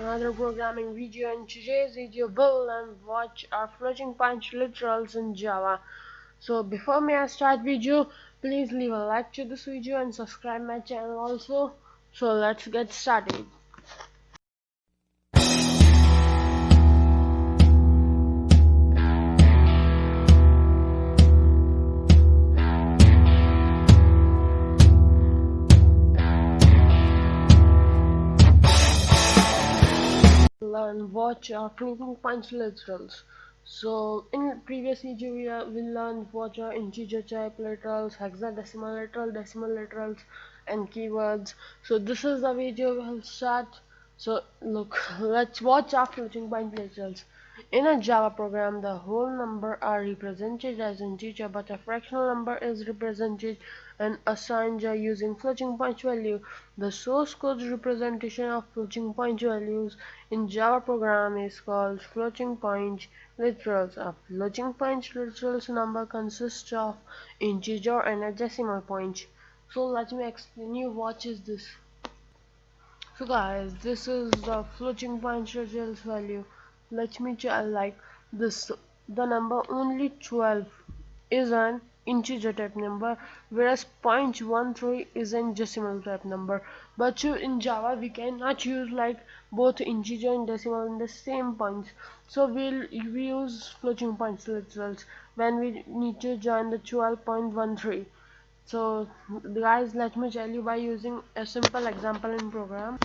another programming video. In today's video, we'll learn what are floating point literals in Java. So before me I start video, please leave a like to this video and subscribe my channel also. So let's get started. Learn what are floating point literals. So in previous video we learned what are integer type literals, hexadecimal literal, decimal literals, and keywords. So this is the video we'll start. So look, let's watch our floating point literals. In a Java program, the whole number are represented as integer, but a fractional number is represented and assigned using floating point value. The source code representation of floating point values in Java program is called floating point literals. A floating point literals number consists of integer and a decimal point. So let me explain you what is this. So guys, this is the floating point literals value. Let me tell like this. The number only 12 is an integer type number, whereas 0.13 is a decimal type number. But in Java we cannot use like both integer and decimal in the same points, so we use floating point literals when we need to join the 12.13. So guys, let me tell you by using a simple example in program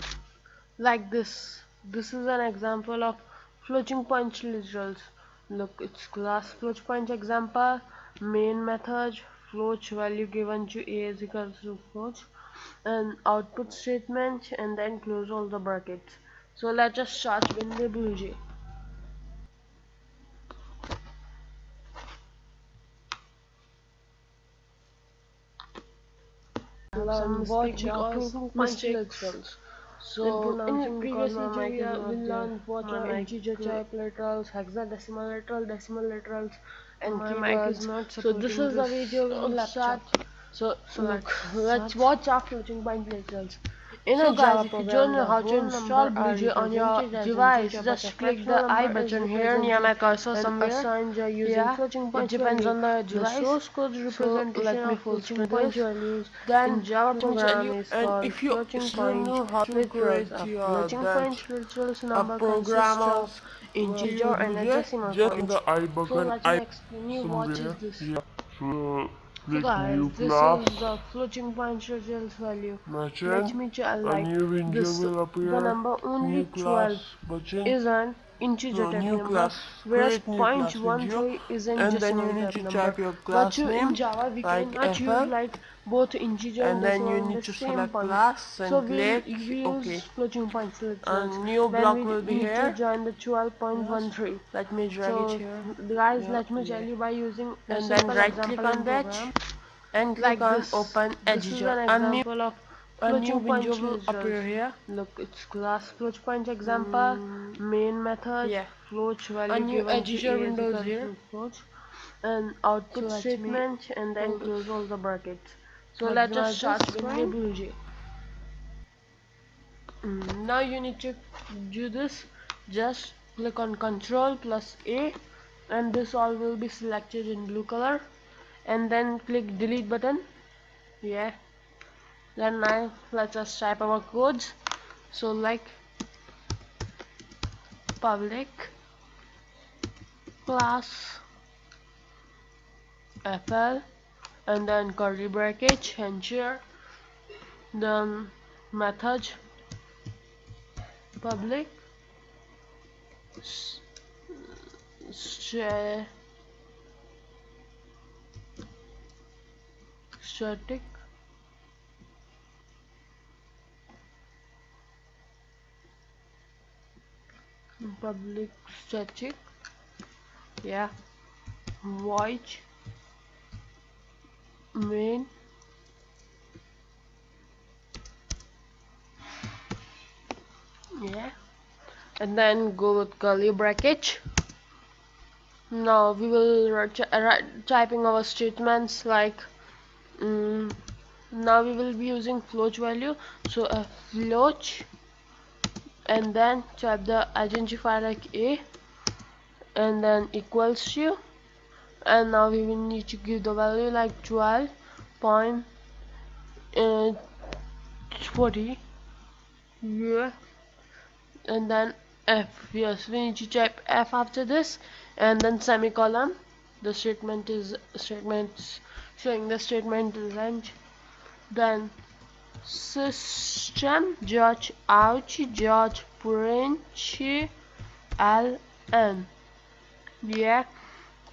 like this. This is an example of floating point literals. Look, it's class float point example, main method, float value given to a is equals to float, and output statement, and then close all the brackets. So let us start with the Bluej. Learn what are floating point literals. So in previous video we learned what are integer type literals, hexadecimal literal, decimal literals, and keywords. So this is the video we will start. So look, let's watch our floating point literals. In a Java program, if you don't know how to install Bluej on your device, just click the I button here near my cursor somewhere. It depends on the device. Source code representation of floating point values. Then Java program is called floating point literals. A floating point literals number consists of integer and a decimal point. So let me explain you what is this. So guys, this is the floating point literals value. Let me tell like this. The number only 12 is an integer type number, whereas 0.13 is an decimal type number. But in Java we cannot use like both integer and decimal in the same point. So we use floating point literals. New block will be here. To join the 12.13. Let me drag it here. Guys, let me tell you by using and then right click on that and click on open editor. A new window will appear here. Look, it's class float point example, main method, float value, a new editor window is here, and output statement, and then close all the brackets. So let us start with the Bluej. Now you need to do this. Just click on Ctrl plus A, and this all will be selected in blue color, and then click delete button. Then now let us type our codes. So like public class fl, and then curly bracket, enter, then method public static public static void main and then go with curly bracket. Now we will typing our statements like now we will be using float value. So a float and then type the identifier like A, and then equals to, and now we will need to give the value like 12.40, yeah, and then F. Yes, we need to type F after this, and then semicolon. The statements showing the statement range. Then system dot out dot println, yeah.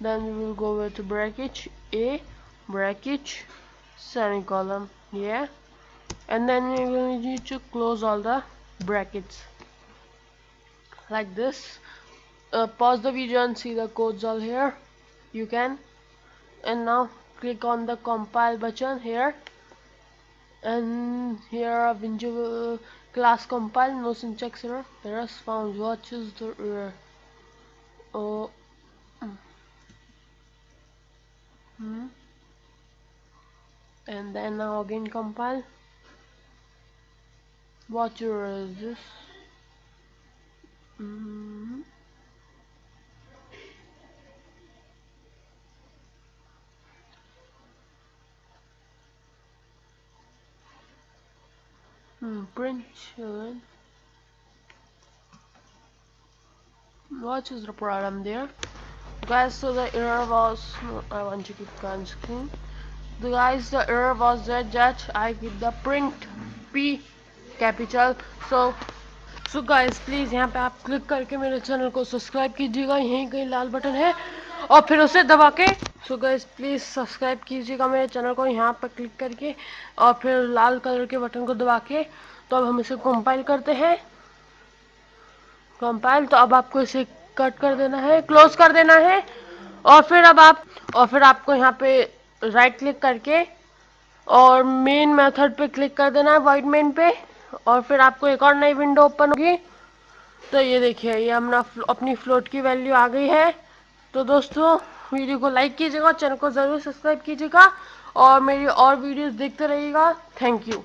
Then we will go with bracket A, bracket, semicolon, yeah. And then we will need to close all the brackets like this. Pause the video and see the codes all here. You can. And now click on the compile button here, and here Windows class compile, no syntax error, errors found. What is the error? Oh, and then now again compile. What error is this? Print. What is the problem there, guys? So the error was, no, I want to keep on screen. The error was that I give the print P capital. So guys please यहाँ पे आप click करके मेरे channel को subscribe कीजिएगा, यहीं कहीं लाल button है और फिर उसे दबा के, सो गाइस प्लीज़ सब्सक्राइब कीजिएगा मेरे चैनल को यहाँ पर क्लिक करके और फिर लाल कलर के बटन को दबा के। तो अब हम इसे कंपाइल करते हैं, कंपाइल। तो अब आपको इसे कट कर देना है, क्लोज कर देना है, और फिर आपको यहाँ पे राइट क्लिक करके और मेन मेथड पे क्लिक कर देना है, वाइट मेन पे, और फिर आपको एक और नई विंडो ओपन होगी। तो ये देखिए, ये अपनी फ्लोट की वैल्यू आ गई है। तो दोस्तों वीडियो को लाइक कीजिएगा, चैनल को ज़रूर सब्सक्राइब कीजिएगा और मेरी और वीडियोस देखते रहिएगा। Thank you.